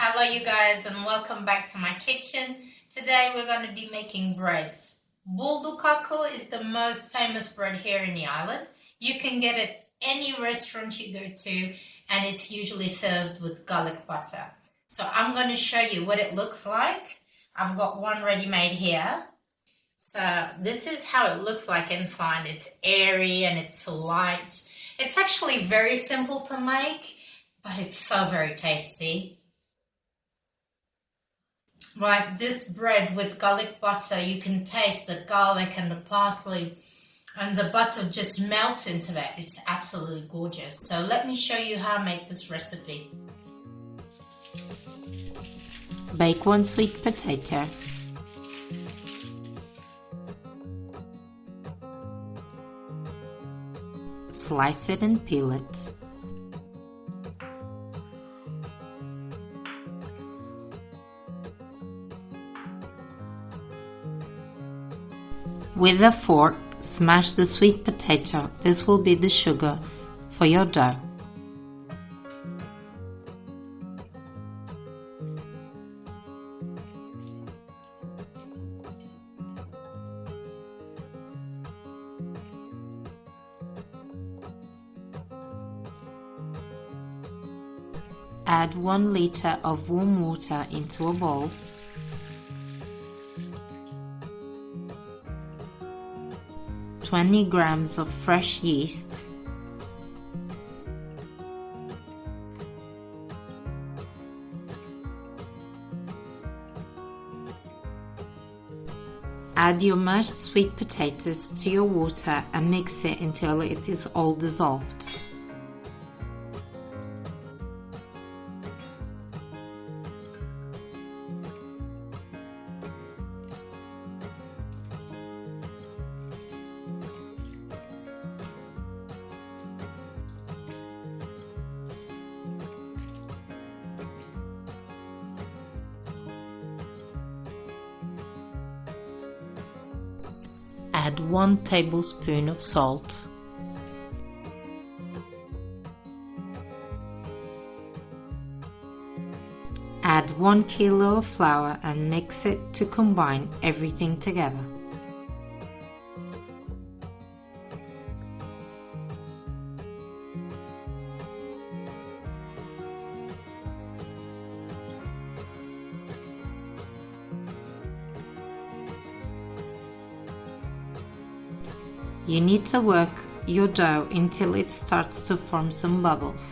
Hello you guys and welcome back to my kitchen. Today we're going to be making breads. Bolo Caco is the most famous bread here in the island. You can get it any restaurant you go to and it's usually served with garlic butter. So I'm going to show you what it looks like. I've got one ready-made here. So this is how it looks like inside. It's airy and it's light. It's actually very simple to make, but it's so very tasty. Right, this bread with garlic butter, you can taste the garlic and the parsley and the butter just melts into it. It's absolutely gorgeous. So let me show you how I make this recipe. Bake one sweet potato. Slice it and peel it. With a fork, smash the sweet potato. This will be the sugar for your dough. Add 1 liter of warm water into a bowl. $20 grams of fresh yeast, add your mashed sweet potatoes to your water and mix it until it is all dissolved. Add 1 tablespoon of salt. Add 1 kilo of flour and mix it to combine everything together. You need to work your dough until it starts to form some bubbles.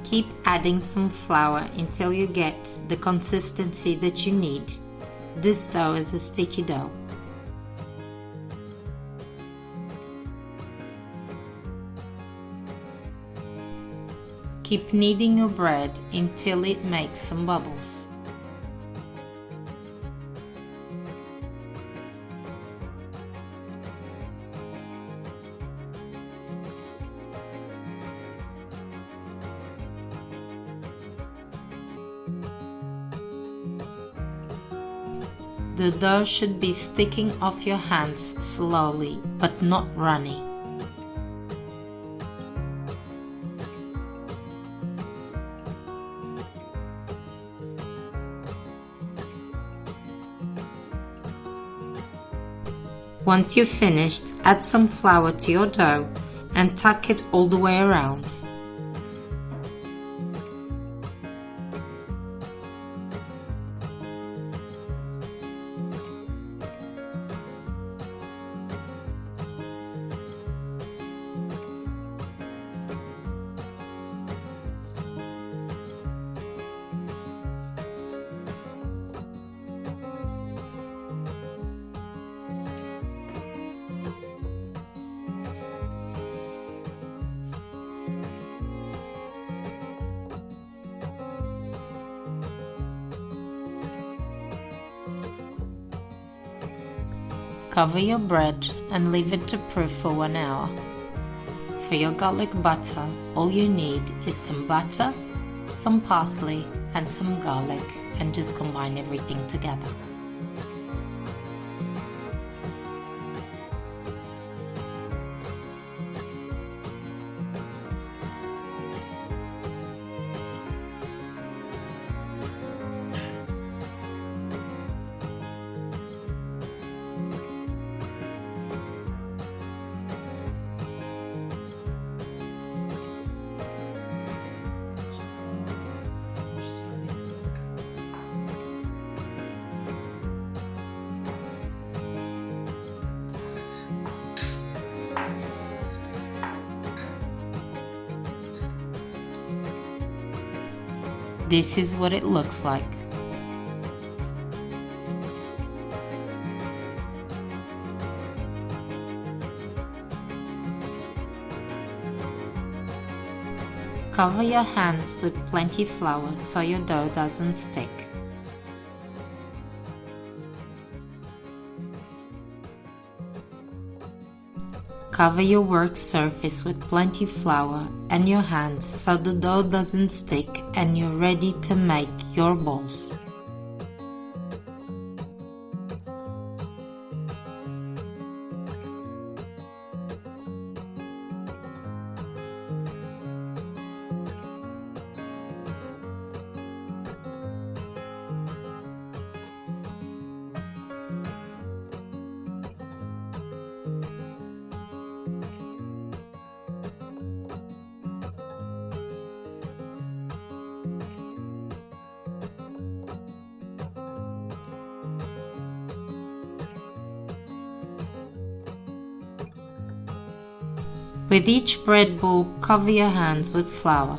Keep adding some flour until you get the consistency that you need. This dough is a sticky dough. Keep kneading your bread until it makes some bubbles. The dough should be sticking off your hands slowly, but not runny. Once you've finished, add some flour to your dough and tuck it all the way around. Cover your bread and leave it to proof for 1 hour. For your garlic butter, all you need is some butter, some parsley and some garlic, and just combine everything together. This is what it looks like. Cover your hands with plenty flour so your dough doesn't stick. Cover your work surface with plenty flour and your hands so the dough doesn't stick and you're ready to make your balls. With each bread ball, cover your hands with flour.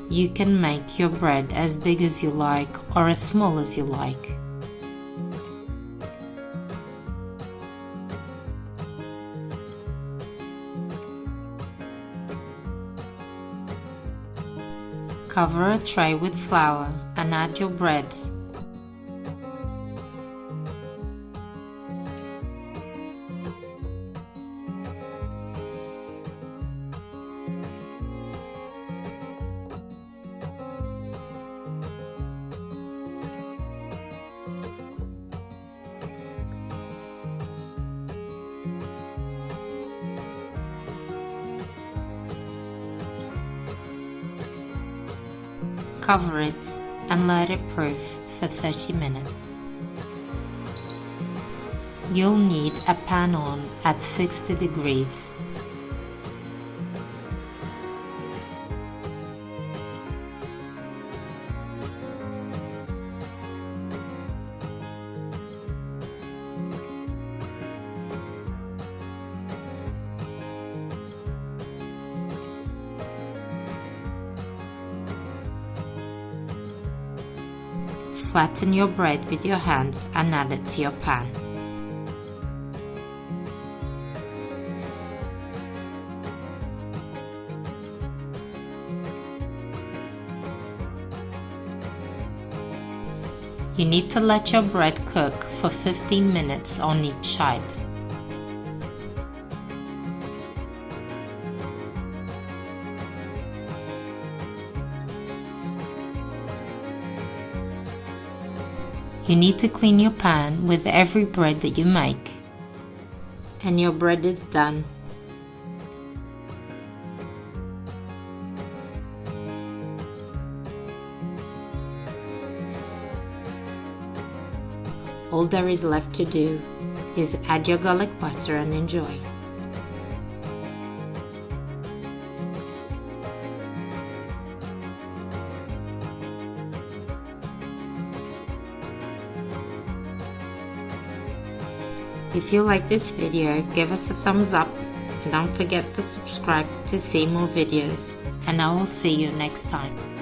You can make your bread as big as you like or as small as you like. Cover a tray with flour and add your bread. Cover it and let it proof for 30 minutes. You'll need a pan on at 60 degrees. Flatten your bread with your hands and add it to your pan. You need to let your bread cook for 15 minutes on each side. You need to clean your pan with every bread that you make. And your bread is done. All there is left to do is add your garlic butter and enjoy. If you like this video, give us a thumbs up and don't forget to subscribe to see more videos. And I will see you next time.